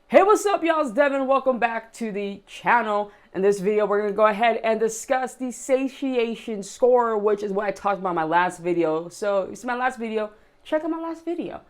Hey, what's up, y'all? It's Devin. Welcome back to the channel. In this video, we're going to go ahead and discuss the satiation score, which is what I talked about in my last video. So, if you see my last video, check out my last video.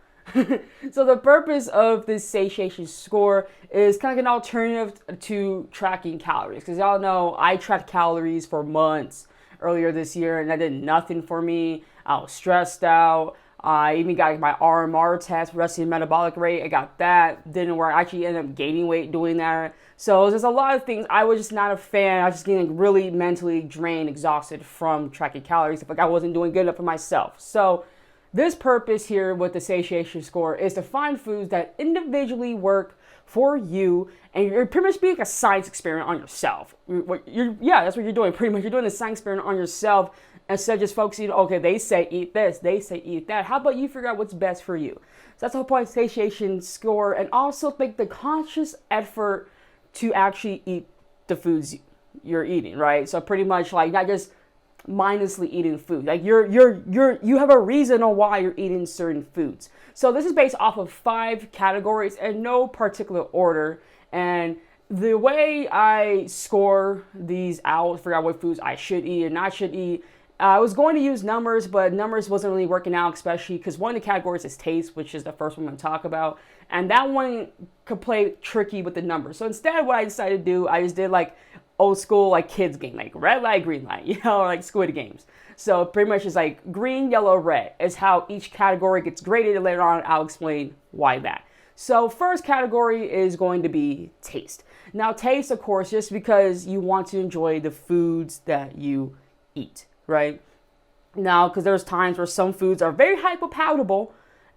So, the purpose of this satiation score is kind of an alternative to tracking calories. Because y'all know I tracked calories for months earlier this year, and that did nothing for me. I was stressed out. I even got my RMR test, resting metabolic rate. I got that. Didn't work. I actually ended up gaining weight doing that. So there's a lot of things. I was just not a fan. I was just getting really mentally drained, exhausted from tracking calories. I felt like I wasn't doing good enough for myself. So this purpose here with the satiation score is to find foods that individually work for you, and you're pretty much being a science experiment on yourself. Yeah, that's what you're doing. Pretty much, you're doing a science experiment on yourself instead of just focusing. Okay, they say eat this, they say eat that. How about you figure out what's best for you? So that's the whole point of satiation score, and also make the conscious effort to actually eat the foods you're eating, right? So pretty much like not just mindlessly eating food. Like you have a reason on why you're eating certain foods. So this is based off of 5 categories in no particular order. And the way I score these out, figure out what foods I should eat and not should eat, I was going to use numbers, but numbers wasn't really working out, especially because one of the categories is taste, which is the first one I'm going to talk about. And that one could play tricky with the numbers. So instead, what I decided to do, I just did like old school, like kids game, like red light, green light, like Squid Games. So pretty much it's like green, yellow, red is how each category gets graded. And later on, I'll explain why that. So first category is going to be taste. Now taste, of course, just because you want to enjoy the foods that you eat, right? Now, because there's times where some foods are very hyperpalatable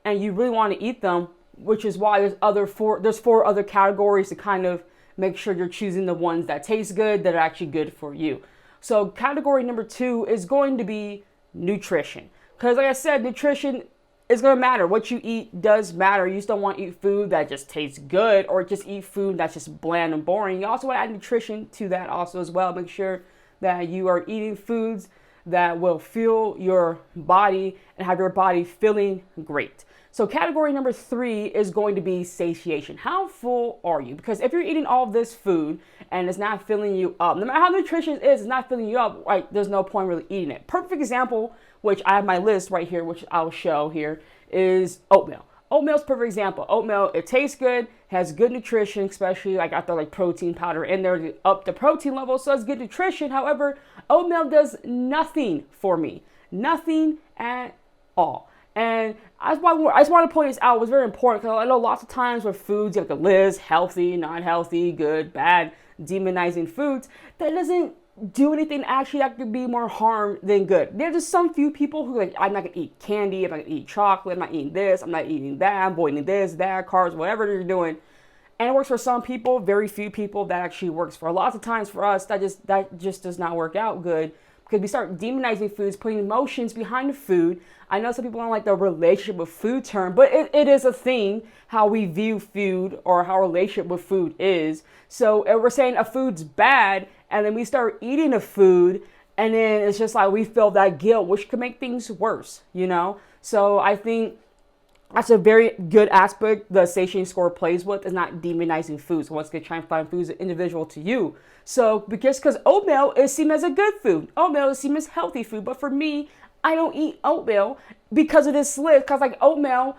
and you really want to eat them, which is why there's 4 other categories to kind of make sure you're choosing the ones that taste good, that are actually good for you. So category number 2 is going to be nutrition. Because like I said, nutrition is going to matter. What you eat does matter. You just don't want to eat food that just tastes good or just eat food that's just bland and boring. You also want to add nutrition to that also as well. Make sure that you are eating foods that will fuel your body and have your body feeling great. So category number 3 is going to be satiation. How full are you? Because if you're eating all of this food and it's not filling you up, no matter how nutritious it is, it's not filling you up, right? There's no point really eating it. Perfect example, which I have my list right here, which I'll show here, is oatmeal. Oatmeal's perfect example. Oatmeal, it tastes good, has good nutrition, especially I got the like protein powder in there to up the protein level, so it's good nutrition. However, oatmeal does nothing for me. Nothing at all. And I just want to point this out. It was very important because I know lots of times with foods, you have the list, healthy, not healthy, good, bad, demonizing foods. That doesn't do anything actually that could be more harm than good. There's just some few people who like, I'm not going to eat candy, I'm not going to eat chocolate, I'm not eating this, I'm not eating that, I'm avoiding this, that, carbs, whatever you're doing. And it works for some people, very few people that actually works for. Lots of times for us, that just does not work out good. Because we start demonizing foods, putting emotions behind the food. I know some people don't like the relationship with food term, but it is a thing, how we view food or how our relationship with food is. So if we're saying a food's bad, and then we start eating a food, and then it's just like we feel that guilt, which could make things worse, So I think that's a very good aspect the satiation score plays with, is not demonizing foods. So once again, trying to find foods that are individual to you. So because oatmeal is seen as a good food. Oatmeal is seen as healthy food. But for me, I don't eat oatmeal because of this list. Because like oatmeal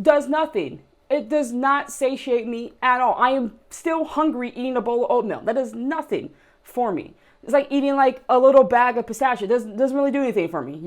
does nothing. It does not satiate me at all. I am still hungry eating a bowl of oatmeal. That does nothing for me. It's like eating like a little bag of pistachio. It doesn't really do anything for me,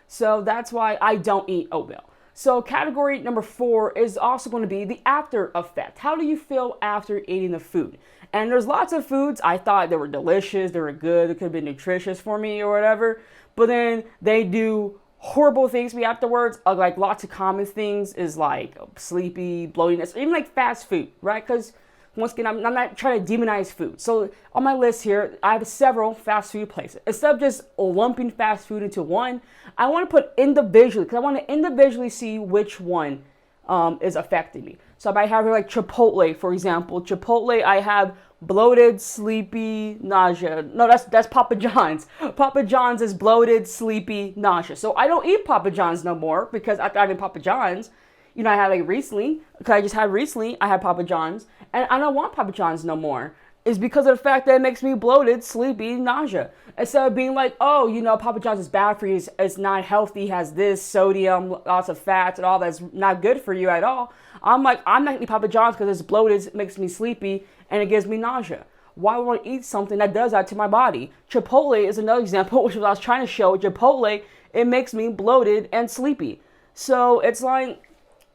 So that's why I don't eat oatmeal. So category number 4 is also going to be the after effect. How do you feel after eating the food? And there's lots of foods I thought they were delicious, they were good, they could have been nutritious for me or whatever, but then they do horrible things to me afterwards. Like lots of common things is like sleepy, bloatiness, even like fast food, right? Because once again, I'm not trying to demonize food. So on my list here, I have several fast food places. Instead of just lumping fast food into one, I want to put individually, because I want to individually see which one is affecting me. So I might have like Chipotle, for example. Chipotle, I have bloated, sleepy, nausea. No, that's Papa John's. Papa John's is bloated, sleepy, nausea. So I don't eat Papa John's no more because after having Papa John's, I had like recently, because I just had recently, I had Papa John's, and I don't want Papa John's no more, is because of the fact that it makes me bloated, sleepy, nausea. Instead of being like, oh, you know, Papa John's is bad for you, it's not healthy, has this sodium, lots of fats, and all that's not good for you at all. I'm like, I'm not eating Papa John's because it's bloated, it makes me sleepy, and it gives me nausea. Why would I want to eat something that does that to my body? Chipotle is another example, which is what I was trying to show. Chipotle, it makes me bloated and sleepy. So it's like,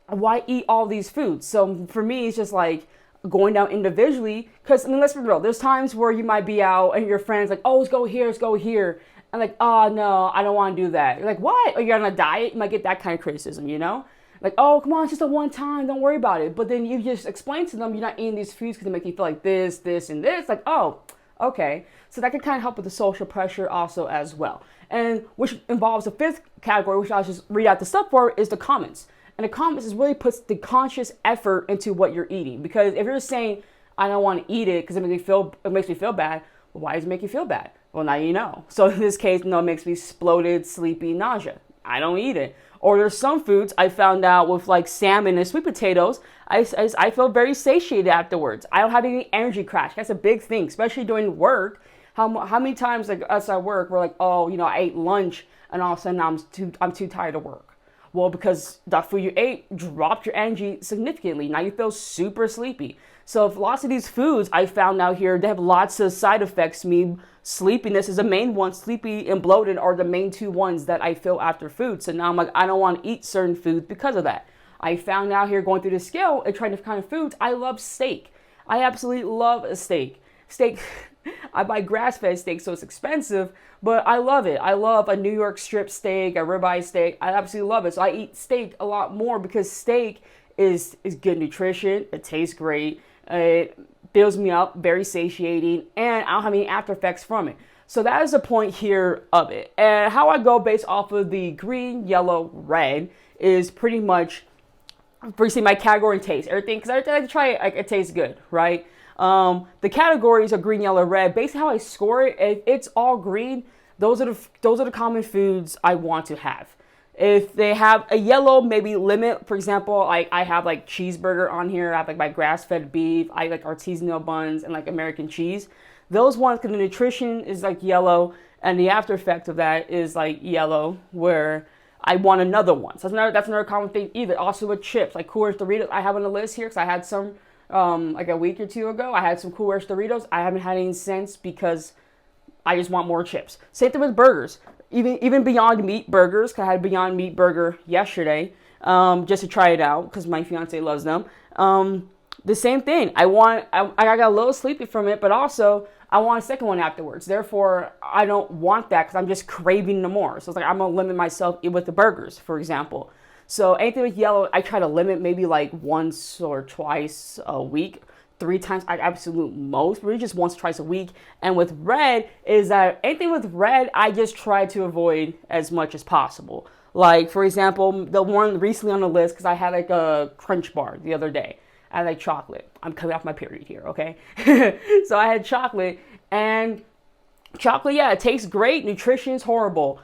why eat all these foods? So for me, it's just like going down individually. Because, I mean, let's be real. There's times where you might be out and your friend's like, oh, let's go here, let's go here. And like, oh, no, I don't want to do that. You're like, what? Or you're on a diet? You might get that kind of criticism, you know? Like, oh, come on, it's just a one time, don't worry about it. But then you just explain to them you're not eating these foods because they make you feel like this, this, and this. Like, oh, okay. So that can kind of help with the social pressure also as well. And which involves the fifth category, which I'll just read out the stuff for, is the comments. And the comments is really puts the conscious effort into what you're eating. Because if you're saying, I don't want to eat it because it makes me feel bad, well, why does it make you feel bad? Well, now you know. So in this case, no, it makes me bloated, sleepy, nausea. I don't eat it. Or there's some foods I found out with like salmon and sweet potatoes, I feel very satiated afterwards. I don't have any energy crash. That's a big thing, especially during work. How many times like us at work, we're like, oh, you know, I ate lunch and all of a sudden I'm too tired to work. Well, because that food you ate dropped your energy significantly. Now you feel super sleepy. So if lots of these foods I found out here, they have lots of side effects to me. Sleepiness is the main one. Sleepy and bloated are the main two ones that I feel after food. So now I'm like, I don't want to eat certain foods because of that. I found out here going through the scale and trying different kind of foods, I love steak. I absolutely love a steak. Steak, I buy grass-fed steak, so it's expensive, but I love it. I love a New York strip steak, a ribeye steak. I absolutely love it. So I eat steak a lot more because steak is good nutrition. It tastes great. It fills me up, very satiating, and I don't have any after effects from it. So that is the point here of it. And how I go based off of the green, yellow, red is pretty much, firstly, my category and taste. Everything, because everything I like to try, it tastes good, right? The categories are green, yellow, red. Basically how I score it, if it's all green, those are the common foods I want to have. If they have a yellow, maybe limit. For example, I have like cheeseburger on here. I have like my grass-fed beef. I like artisanal buns and like American cheese. Those ones, because the nutrition is like yellow, and the after effect of that is like yellow, where I want another one. So that's another common thing either. Also with chips, like Cool Ranch Doritos, I have on the list here because I had some like a week or two ago. I had some Cool Ranch Doritos. I haven't had any since because I just want more chips. Same thing with burgers. Even Beyond Meat burgers, because I had a Beyond Meat burger yesterday, just to try it out, because my fiance loves them. The same thing. I got a little sleepy from it, but also I want a second one afterwards. Therefore, I don't want that because I'm just craving the more. So it's like I'm going to limit myself with the burgers, for example. So anything with yellow, I try to limit maybe like once or twice a week. 3 times at absolute most, really just once or twice a week. And with red is that anything with red, I just try to avoid as much as possible. Like, for example, the one recently on the list, because I had like a Crunch bar the other day. I had like chocolate. I'm coming off my period here, okay? So I had chocolate, and chocolate, yeah, it tastes great. Nutrition is horrible.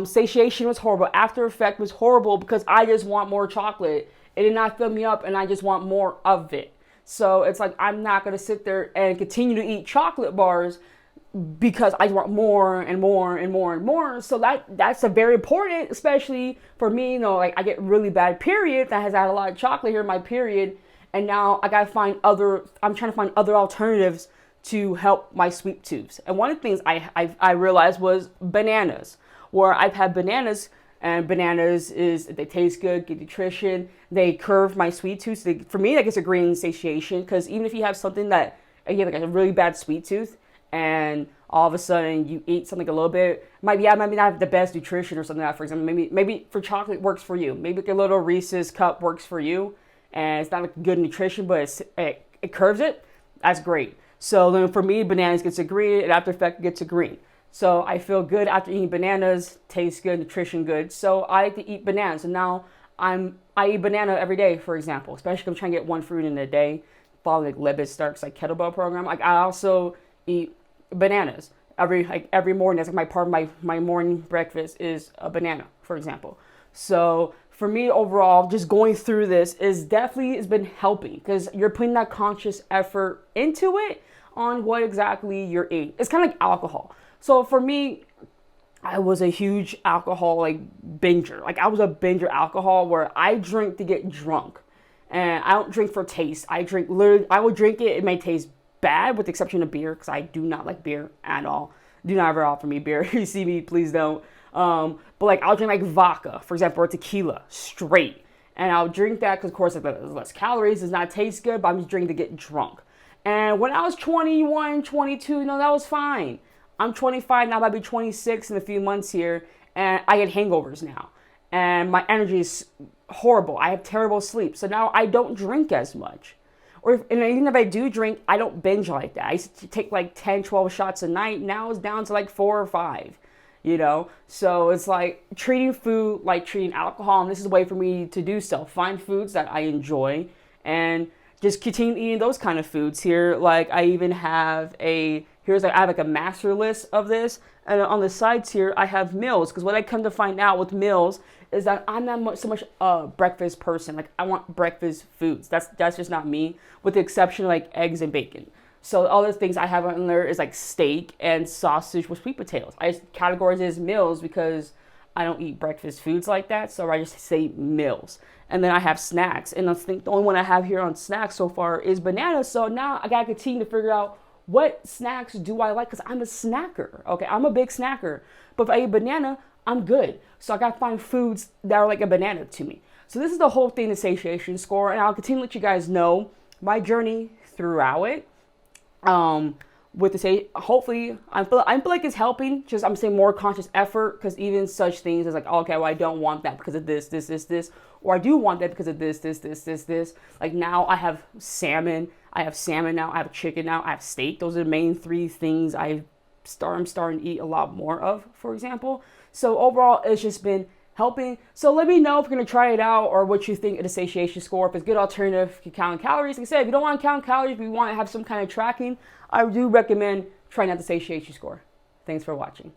Satiation was horrible. After effect was horrible because I just want more chocolate. It did not fill me up, and I just want more of it. So it's like I'm not going to sit there and continue to eat chocolate bars because I want more and more and more and more. So that's a very important, especially for me, you know, like I get really bad period that has had a lot of chocolate here in my period. And now I'm trying to find other alternatives to help my sweet tooth. And one of the things I realized was bananas, where I've had bananas. And bananas they taste good, good nutrition. They curve my sweet tooth. For me, that gets a green satiation, because even if you have something that, again, like a really bad sweet tooth, and all of a sudden you eat something a little bit, might not have the best nutrition or something like that. For example, maybe for chocolate works for you. Maybe like a little Reese's cup works for you, and it's not like good nutrition, but it curves it. That's great. So then for me, bananas gets a green, and after effect gets a green. So I feel good after eating bananas, tastes good, nutrition good. So I like to eat bananas. And now I eat banana every day, for example, especially if I'm trying to get one fruit in a day, following like Libet Stark's like kettlebell program. Like I also eat bananas every morning. That's like my part of my morning breakfast is a banana, for example. So for me overall, just going through this is definitely has been helping because you're putting that conscious effort into it on what exactly you're eating. It's kind of like alcohol. So for me, I was a huge alcohol like binger. Like I was a binger alcohol where I drink to get drunk. And I don't drink for taste. I drink literally, I will drink it. It may taste bad with the exception of beer because I do not like beer at all. Do not ever offer me beer. You see me, please don't. But like I'll drink like vodka, for example, or tequila straight. And I'll drink that because of course there's less calories, does not taste good, but I'm just drinking to get drunk. And when I was 21, 22, no, that was fine. I'm 25 now, about to be 26 in a few months here, and I get hangovers now. And my energy is horrible. I have terrible sleep. So now I don't drink as much. And even if I do drink, I don't binge like that. I used to take like 10, 12 shots a night. Now it's down to like 4 or 5, you know? So it's like treating food like treating alcohol. And this is a way for me to do so. Find foods that I enjoy and just continue eating those kind of foods here. Like I even have I have like a master list of this. And on the sides here, I have meals. Because what I come to find out with meals is that I'm not so much a breakfast person. Like I want breakfast foods. That's just not me, with the exception of like eggs and bacon. So the other things I have on there is like steak and sausage with sweet potatoes. I just categorize it as meals because I don't eat breakfast foods like that. So I just say meals. And then I have snacks. And I think the only one I have here on snacks so far is bananas. So now I gotta continue to figure out what snacks do I like, because I'm a snacker. Okay, I'm a big snacker. But if I eat banana, I'm good. So I gotta find foods that are like a banana to me. So this is the whole thing, the satiation score, and I'll continue to let you guys know my journey throughout it. With the hopefully I feel like it's helping. Just I'm saying more conscious effort, because even such things as like, okay, well I don't want that because of this, or I do want that because of this. Like now I have salmon. I have salmon now. I have chicken now. I have steak. Those are the main 3 things I'm starting to eat a lot more of, for example. So overall, it's just been helping. So let me know if you're going to try it out or what you think of the satiation score. If it's a good alternative to counting calories. Like I said, if you don't want to count calories, but you want to have some kind of tracking, I do recommend trying out the satiation score. Thanks for watching.